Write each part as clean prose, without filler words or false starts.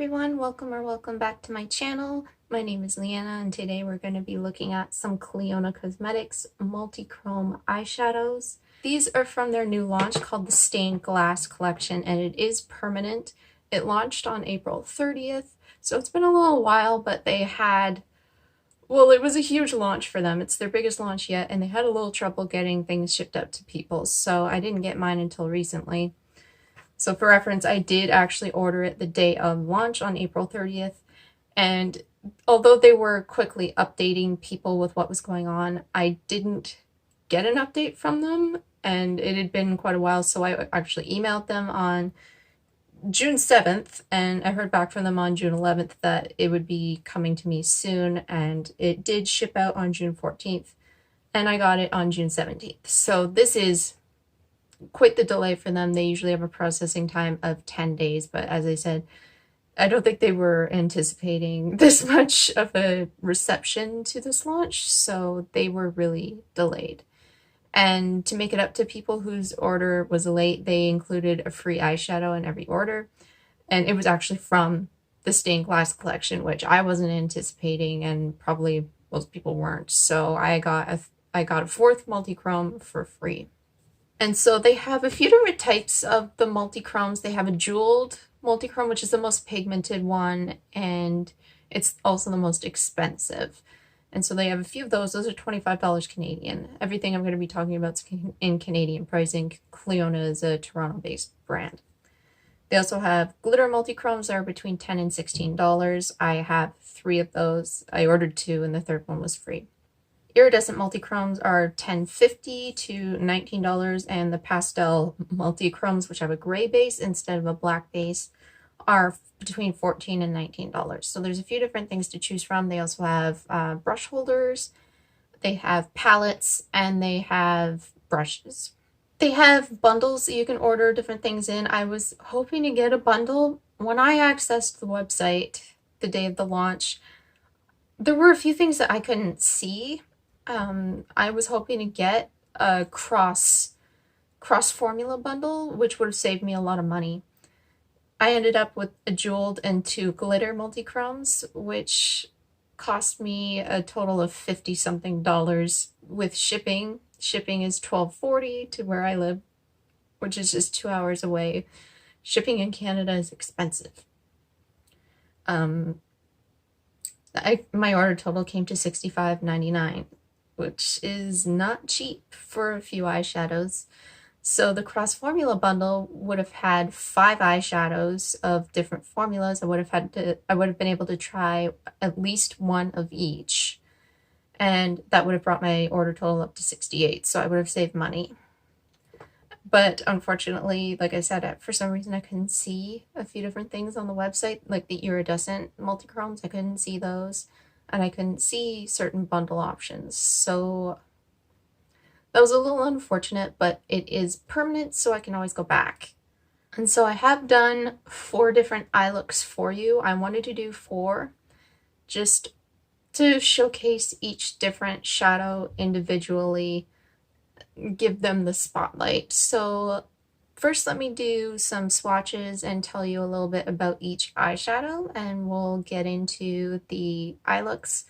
everyone, welcome back to my channel. My name is Leanna and today we're going to be looking at some Clionadh Cosmetics Multichrome eyeshadows. These are from their new launch called the Stained Glass collection and it is permanent. It launched on April 30th, so it's been a little while, but they had, well, it was a huge launch for them. It's their biggest launch yet and they had a little trouble getting things shipped out to people, so I didn't get mine until recently. So for reference, I did actually order it the day of launch on April 30th, and although they were quickly updating people with what was going on, I didn't get an update from them, and it had been quite a while, so I actually emailed them on June 7th, and I heard back from them on June 11th that it would be coming to me soon, and it did ship out on June 14th, and I got it on June 17th. So this is quite the delay for them. They usually have a processing time of 10 days, but as I said, I don't think they were anticipating this much of a reception to this launch, so they were really delayed. And to make it up to people whose order was late, they included a free eyeshadow in every order, and it was actually from the Stained Glass collection, which I wasn't anticipating and probably most people weren't, so I got a fourth Multichrome for free. And so they have a few different types of the Multichromes. They have a jeweled Multichrome, which is the most pigmented one, and it's also the most expensive. And so they have a few of those. Those are $25 Canadian. Everything I'm going to be talking about is in Canadian pricing. Clionadh is a Toronto-based brand. They also have glitter Multichromes that are between $10 and $16. I have 3 of those. I ordered 2 and the third one was free. Iridescent Multichromes are $10.50 to $19, and the pastel Multichromes, which have a gray base instead of a black base, are between $14 and $19. So there's a few different things to choose from. They also have brush holders, they have palettes, and they have brushes. They have bundles that you can order different things in. I was hoping to get a bundle. When I accessed the website the day of the launch, there were a few things that I couldn't see. I was hoping to get a cross formula bundle, which would have saved me a lot of money. I ended up with a jeweled and 2 glitter Multichromes, which cost me a total of $50-something with shipping. Shipping is $12.40 to where I live, which is just 2 hours away. Shipping in Canada is expensive. My order total came to $65.99. which is not cheap for a few eyeshadows. So the cross formula bundle would have had 5 eyeshadows of different formulas. I would have been able to try at least one of each, and that would have brought my order total up to $68. So I would have saved money. But unfortunately, like I said, for some reason I couldn't see a few different things on the website, like the iridescent Multichromes. I couldn't see those. And I couldn't see certain bundle options, so that was a little unfortunate, but it is permanent, so I can always go back. And so I have done 4 different eye looks for you. I wanted to do 4 just to showcase each different shadow individually, give them the spotlight. So first, let me do some swatches and tell you a little bit about each eyeshadow, and we'll get into the eye looks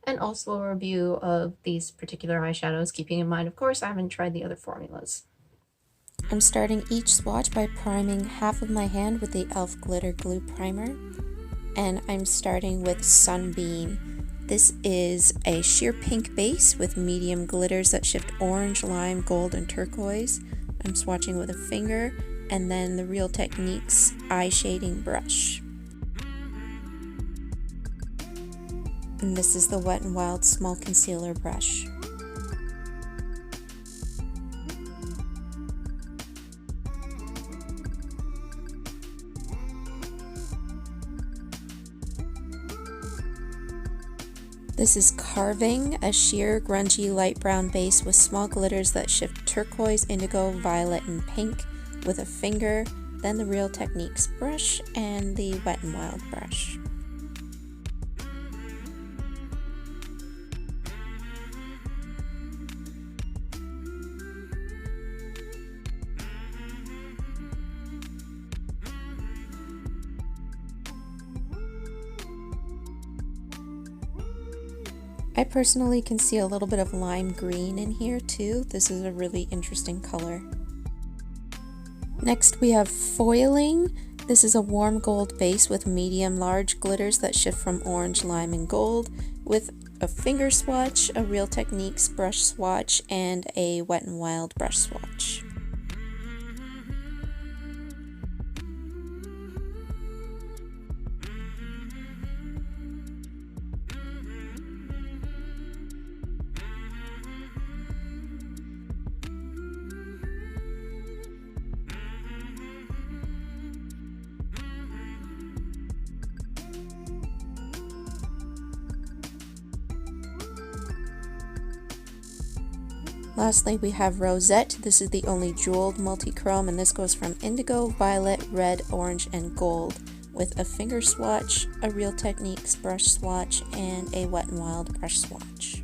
and also a review of these particular eyeshadows, keeping in mind, of course, I haven't tried the other formulas. I'm starting each swatch by priming half of my hand with the E.l.f. Glitter Glue Primer, and I'm starting with Sunbeam. This is a sheer pink base with medium glitters that shift orange, lime, gold, and turquoise. I'm swatching with a finger, and then the Real Techniques eye shading brush. And this is the Wet n Wild small concealer brush. This is Carving, a sheer, grungy, light brown base with small glitters that shift turquoise, indigo, violet, and pink with a finger, then the Real Techniques brush, and the Wet n Wild brush. I personally can see a little bit of lime green in here too. This is a really interesting color. Next we have foiling. This is a warm gold base with medium large glitters that shift from orange, lime, and gold with a finger swatch, a Real Techniques brush swatch, and a Wet n Wild brush swatch. Lastly, we have Rosette. This is the only jeweled multi-chrome, and this goes from indigo, violet, red, orange, and gold with a finger swatch, a Real Techniques brush swatch, and a Wet n Wild brush swatch.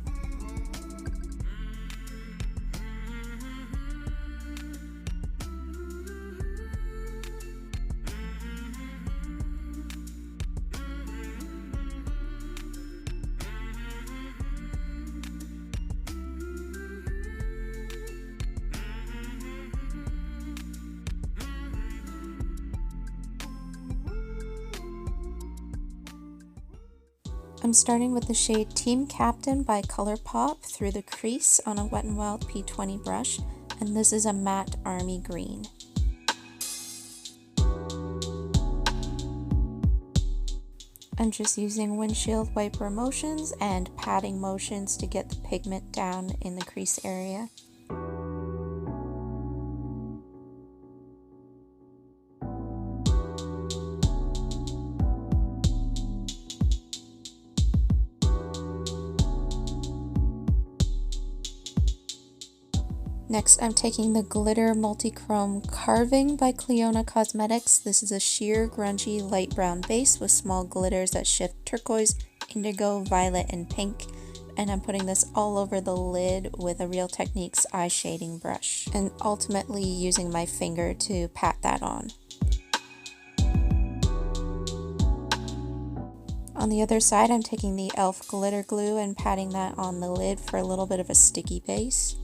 I'm starting with the shade Team Captain by Colourpop through the crease on a Wet n Wild P20 brush, and this is a matte army green. I'm just using windshield wiper motions and patting motions to get the pigment down in the crease area. Next, I'm taking the Glitter Multichrome Carving by Clionadh Cosmetics. This is a sheer, grungy, light brown base with small glitters that shift turquoise, indigo, violet, and pink. And I'm putting this all over the lid with a Real Techniques eye shading brush, and ultimately using my finger to pat that on. On the other side, I'm taking the e.l.f. glitter glue and patting that on the lid for a little bit of a sticky base.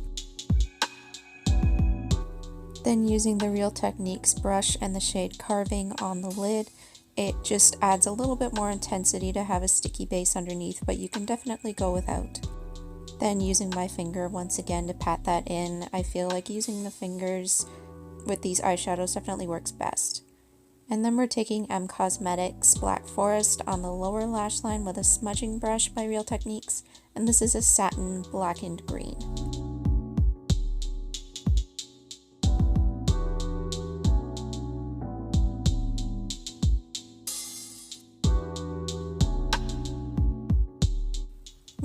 Then using the Real Techniques brush and the shade Carving on the lid, it just adds a little bit more intensity to have a sticky base underneath, but you can definitely go without. Then using my finger once again to pat that in. I feel like using the fingers with these eyeshadows definitely works best. And then we're taking Emme Cosmetics Black Forest on the lower lash line with a smudging brush by Real Techniques, and this is a satin blackened green.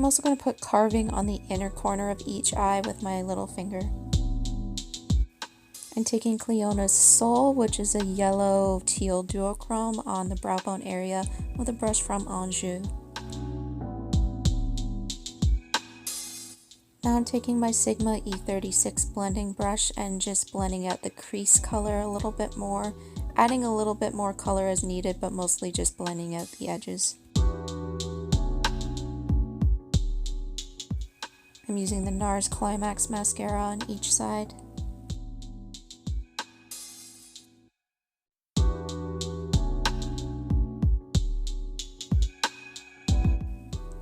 I'm also going to put Carving on the inner corner of each eye with my little finger. I'm taking Clionadh's Soul, which is a yellow teal duochrome on the brow bone area with a brush from Anjou. Now I'm taking my Sigma E36 blending brush and just blending out the crease color a little bit more, adding a little bit more color as needed, but mostly just blending out the edges. I'm using the Nars Climax Mascara on each side.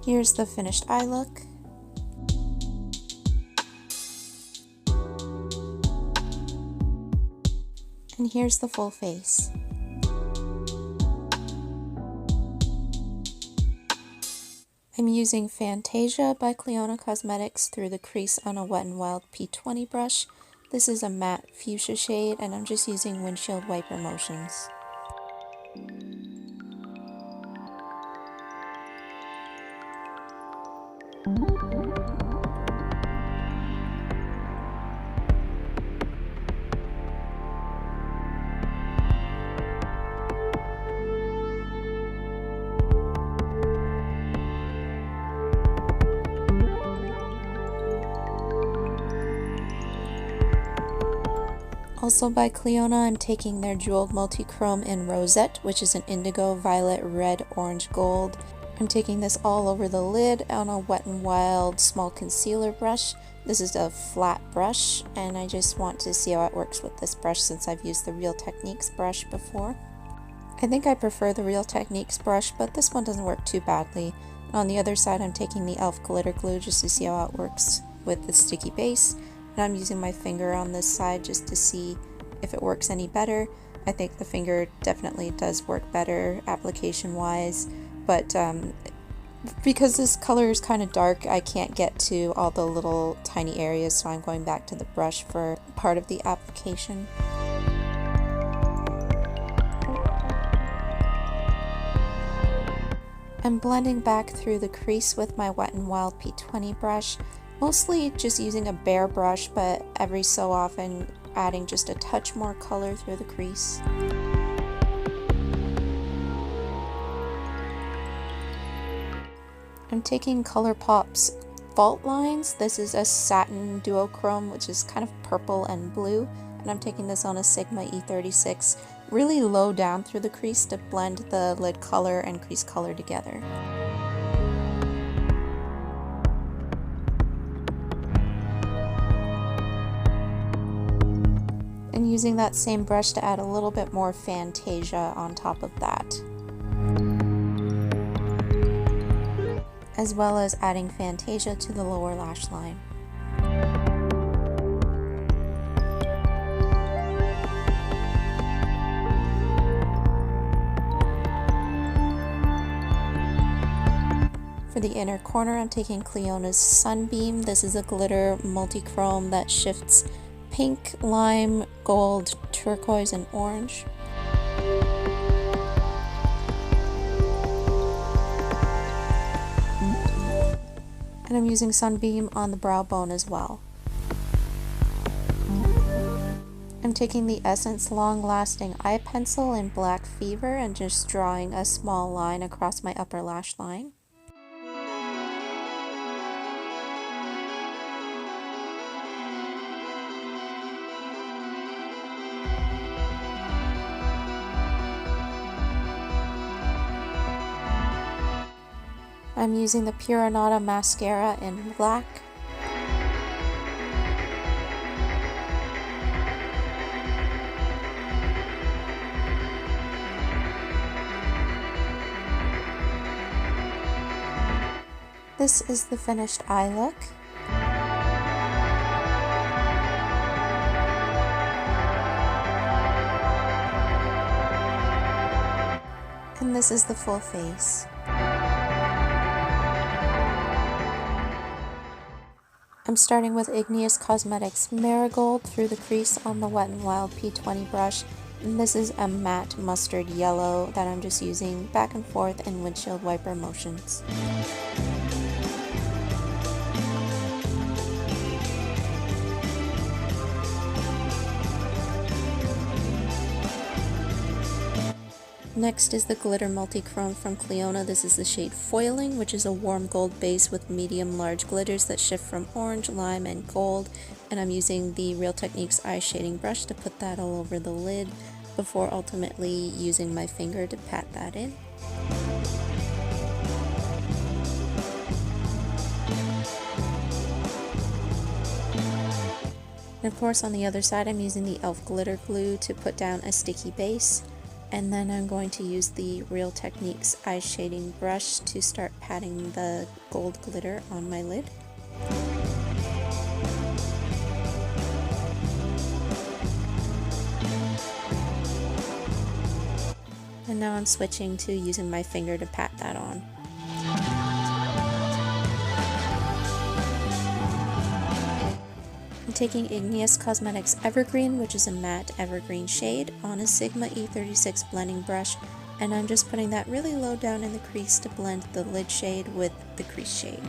Here's the finished eye look. And here's the full face. I'm using Fantasia by Clionadh Cosmetics through the crease on a Wet n Wild P20 brush. This is a matte fuchsia shade, and I'm just using windshield wiper motions. Also by Clionadh, I'm taking their jeweled multi-chrome in Rosette, which is an indigo, violet, red, orange, gold. I'm taking this all over the lid on a Wet n Wild small concealer brush. This is a flat brush, and I just want to see how it works with this brush since I've used the Real Techniques brush before. I think I prefer the Real Techniques brush, but this one doesn't work too badly. On the other side, I'm taking the e.l.f. glitter glue just to see how it works with the sticky base. And I'm using my finger on this side just to see if it works any better. I think the finger definitely does work better application-wise, but because this color is kind of dark, I can't get to all the little tiny areas, so I'm going back to the brush for part of the application. I'm blending back through the crease with my Wet n Wild P20 brush, mostly just using a bare brush, but every so often adding just a touch more color through the crease. I'm taking Colourpop's Fault Lines. This is a satin duochrome, which is kind of purple and blue, and I'm taking this on a Sigma E36, really low down through the crease to blend the lid color and crease color together. And using that same brush to add a little bit more Fantasia on top of that, as well as adding Fantasia to the lower lash line. For the inner corner, I'm taking Clionadh's Sunbeam. This is a glitter multi-chrome that shifts pink, lime, gold, turquoise, and orange. And I'm using Sunbeam on the brow bone as well. I'm taking the Essence Long Lasting Eye Pencil in Black Fever and just drawing a small line across my upper lash line. I'm using the Clionadh mascara in black. This is the finished eye look. And this is the full face. I'm starting with Igneous Cosmetics Marigold through the crease on the Wet n Wild P20 brush. And this is a matte mustard yellow that I'm just using back and forth in windshield wiper motions. Next is the Glitter Multichrome from Clionadh. This is the shade Foiling, which is a warm gold base with medium large glitters that shift from orange, lime, and gold. And I'm using the Real Techniques eye shading brush to put that all over the lid before ultimately using my finger to pat that in. And of course on the other side I'm using the e.l.f. glitter glue to put down a sticky base. And then I'm going to use the Real Techniques eye shading brush to start patting the gold glitter on my lid. And now I'm switching to using my finger to pat that on. I'm taking Igneous Cosmetics Evergreen, which is a matte evergreen shade, on a Sigma E36 blending brush, and I'm just putting that really low down in the crease to blend the lid shade with the crease shade.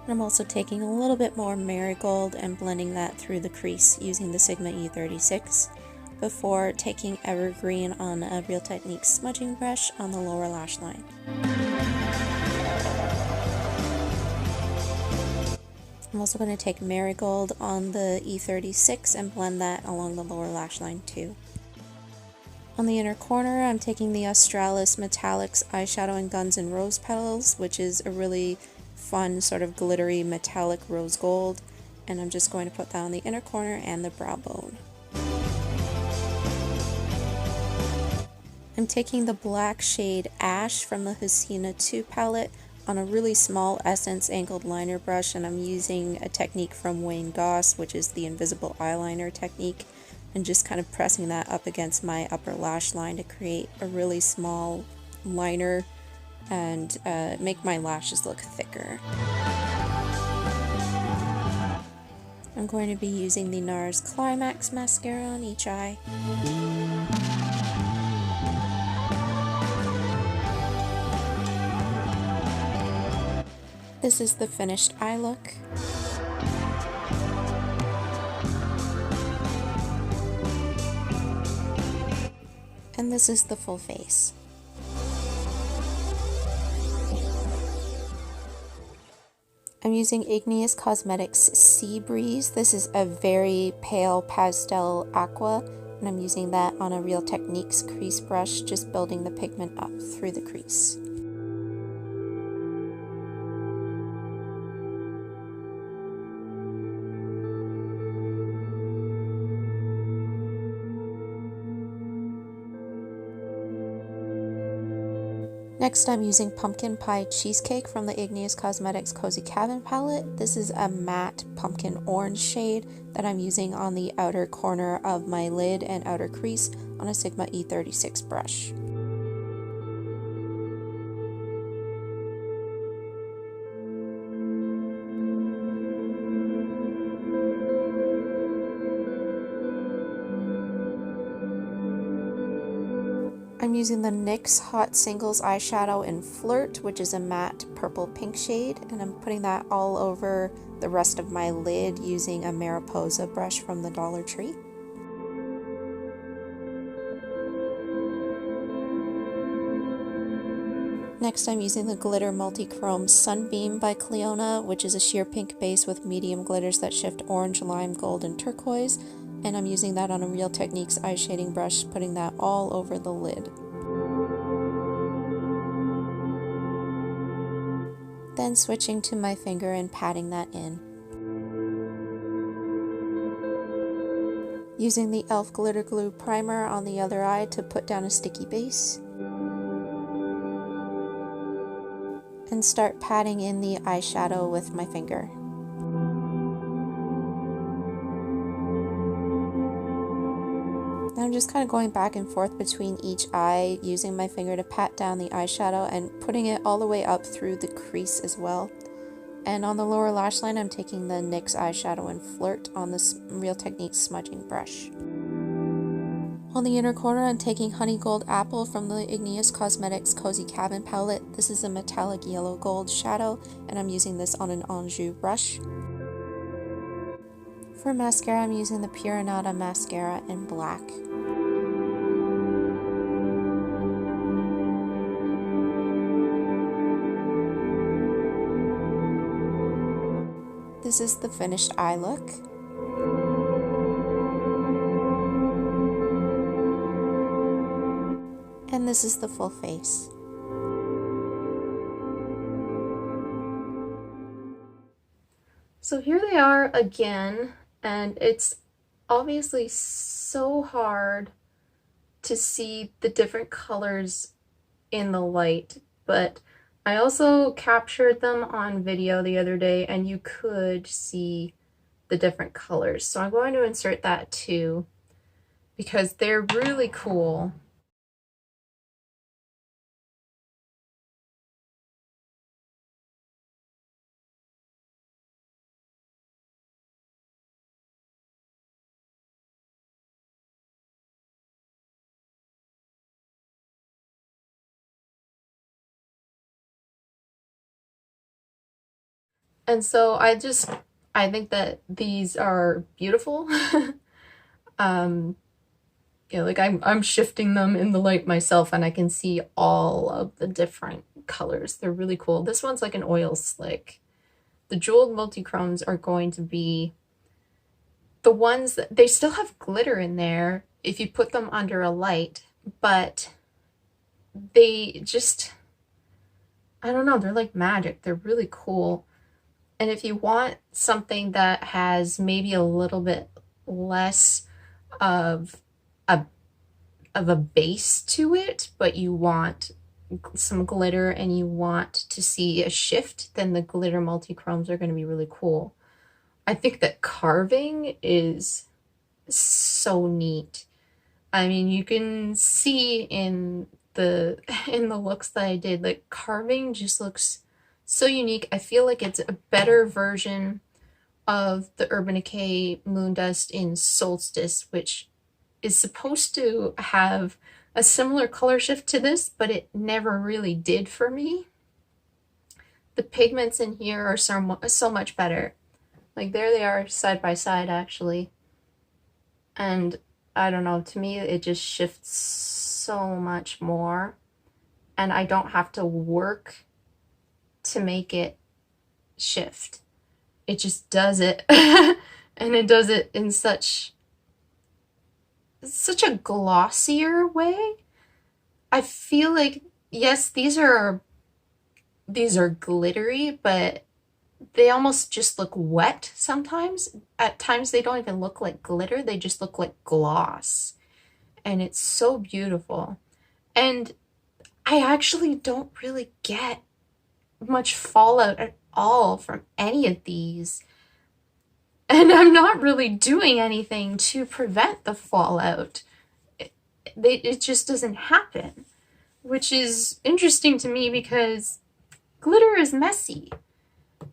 I'm also taking a little bit more Marigold and blending that through the crease using the Sigma E36. Before taking Evergreen on a Real Techniques smudging brush on the lower lash line. I'm also going to take Marigold on the E36 and blend that along the lower lash line too. On the inner corner, I'm taking the Australis Metallics eyeshadow in Guns N' Rose Petals, which is a really fun sort of glittery metallic rose gold, and I'm just going to put that on the inner corner and the brow bone. I'm taking the black shade Ash from the Hasina 2 palette on a really small Essence angled liner brush, and I'm using a technique from Wayne Goss, which is the invisible eyeliner technique, and just kind of pressing that up against my upper lash line to create a really small liner and make my lashes look thicker. I'm going to be using the Nars Climax Mascara on each eye. This is the finished eye look. And this is the full face. I'm using Igneous Cosmetics Sea Breeze. This is a very pale pastel aqua, and I'm using that on a Real Techniques crease brush, just building the pigment up through the crease. Next, I'm using Pumpkin Pie Cheesecake from the Igneous Cosmetics Cozy Cabin palette. This is a matte pumpkin orange shade that I'm using on the outer corner of my lid and outer crease on a Sigma E36 brush. I'm using the NYX Hot Singles eyeshadow in Flirt, which is a matte purple pink shade, and I'm putting that all over the rest of my lid using a Mariposa brush from the Dollar Tree. Next, I'm using the Glitter Multichrome Sunbeam by Clionadh, which is a sheer pink base with medium glitters that shift orange, lime, gold, and turquoise. And I'm using that on a Real Techniques eye shading brush, putting that all over the lid. Then switching to my finger and patting that in. Using the e.l.f. Glitter Glue Primer on the other eye to put down a sticky base. And start patting in the eyeshadow with my finger. I'm just kind of going back and forth between each eye, using my finger to pat down the eyeshadow and putting it all the way up through the crease as well. And on the lower lash line, I'm taking the NYX eyeshadow in Flirt on this Real Techniques smudging brush. On the inner corner, I'm taking Honey Gold Apple from the Igneous Cosmetics Cozy Cabin palette. This is a metallic yellow gold shadow, and I'm using this on an Anjou brush. For mascara, I'm using the Clionadh mascara in black. This is the finished eye look. And this is the full face. So here they are again, and it's obviously so hard to see the different colors in the light, but I also captured them on video the other day and you could see the different colors. So I'm going to insert that too because they're really cool. And so I think that these are beautiful. You know, like I'm shifting them in the light myself and I can see all of the different colors. They're really cool. This one's like an oil slick. the jeweled multichromes are going to be the ones that they still have glitter in there if you put them under a light, but they just, I don't know, they're like magic. They're really cool. And if you want something that has maybe a little bit less of a base to it, but you want some glitter and you want to see a shift, then the glitter multichromes are going to be really cool. I think that carving is so neat. I mean, you can see in the looks that I did, like carving just looks so unique. I feel like it's a better version of the Urban Decay Moondust in Solstice, which is supposed to have a similar color shift to this, but it never really did for me. The pigments in here are so much better. Like there they are side by side actually. And I don't know, to me it just shifts so much more. And I don't have to work to make it shift. It just does it. And it does it in such a glossier way. I feel like, yes, these are glittery, but they almost just look wet sometimes. At times they don't even look like glitter, they just look like gloss. And it's so beautiful. And I actually don't really get much fallout at all from any of these. And I'm not really doing anything to prevent the fallout. It just doesn't happen, which is interesting to me because glitter is messy.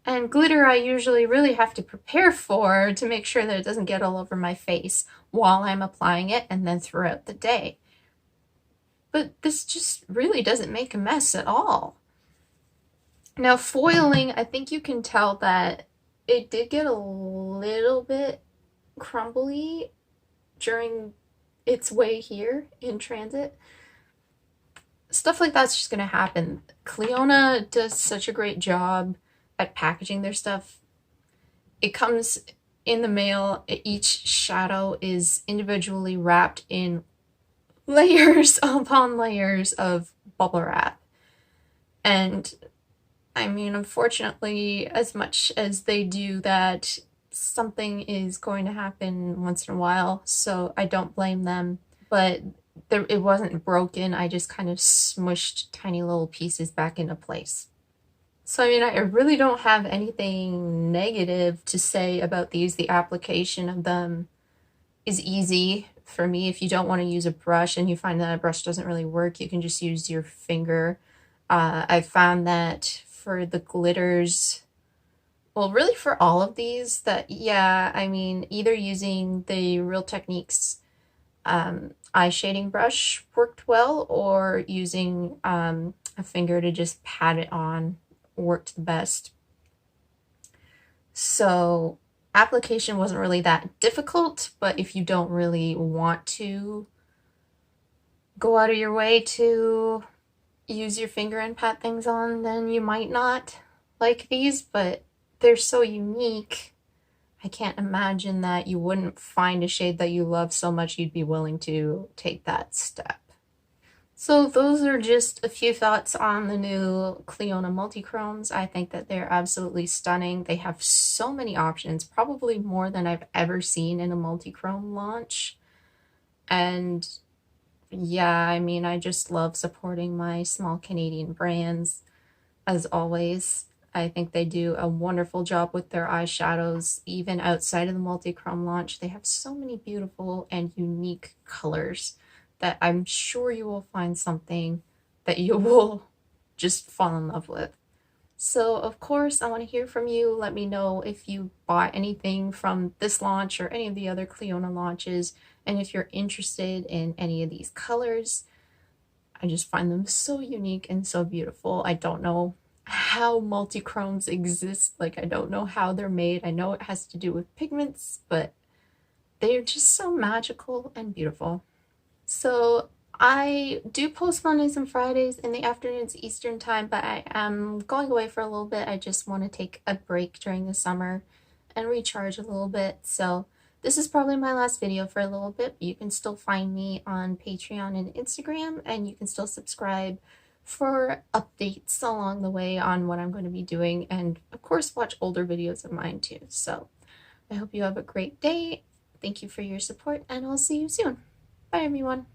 And glitter I usually really have to prepare for to make sure that it doesn't get all over my face while I'm applying it and then throughout the day. But this just really doesn't make a mess at all. Now foiling, I think you can tell that it did get a little bit crumbly during its way here in transit. Stuff like that's just gonna happen. Clionadh does such a great job at packaging their stuff. It comes in the mail. Each shadow is individually wrapped in layers upon layers of bubble wrap. And I mean, unfortunately, as much as they do that, something is going to happen once in a while, so I don't blame them. But it wasn't broken, I just kind of smushed tiny little pieces back into place. So I mean, I really don't have anything negative to say about these. The application of them is easy for me. If you don't want to use a brush and you find that a brush doesn't really work, you can just use your finger. I found that for the glitters, well, really for all of these, that, yeah, I mean, either using the Real Techniques eye shading brush worked well, or using a finger to just pat it on worked the best. So application wasn't really that difficult, but if you don't really want to go out of your way to use your finger and pat things on, then you might not like these, but they're so unique. I can't imagine that you wouldn't find a shade that you love so much you'd be willing to take that step. So those are just a few thoughts on the new Clionadh Multichromes. I think that they're absolutely stunning. They have so many options, probably more than I've ever seen in a multichrome launch. And yeah, I mean, I just love supporting my small Canadian brands, as always. I think they do a wonderful job with their eyeshadows, even outside of the multichrome launch. They have so many beautiful and unique colors that I'm sure you will find something that you will just fall in love with. So of course, I want to hear from you. Let me know if you bought anything from this launch or any of the other Clionadh launches, and if you're interested in any of these colors. I just find them so unique and so beautiful. I don't know how multichromes exist. Like, I don't know how they're made. I know it has to do with pigments, but they're just so magical and beautiful. So I do post Mondays and Fridays in the afternoons Eastern time, but I am going away for a little bit. I just want to take a break during the summer and recharge a little bit. So this is probably my last video for a little bit, but you can still find me on Patreon and Instagram, and you can still subscribe for updates along the way on what I'm going to be doing, and of course watch older videos of mine too. So I hope you have a great day. Thank you for your support, and I'll see you soon. Bye everyone.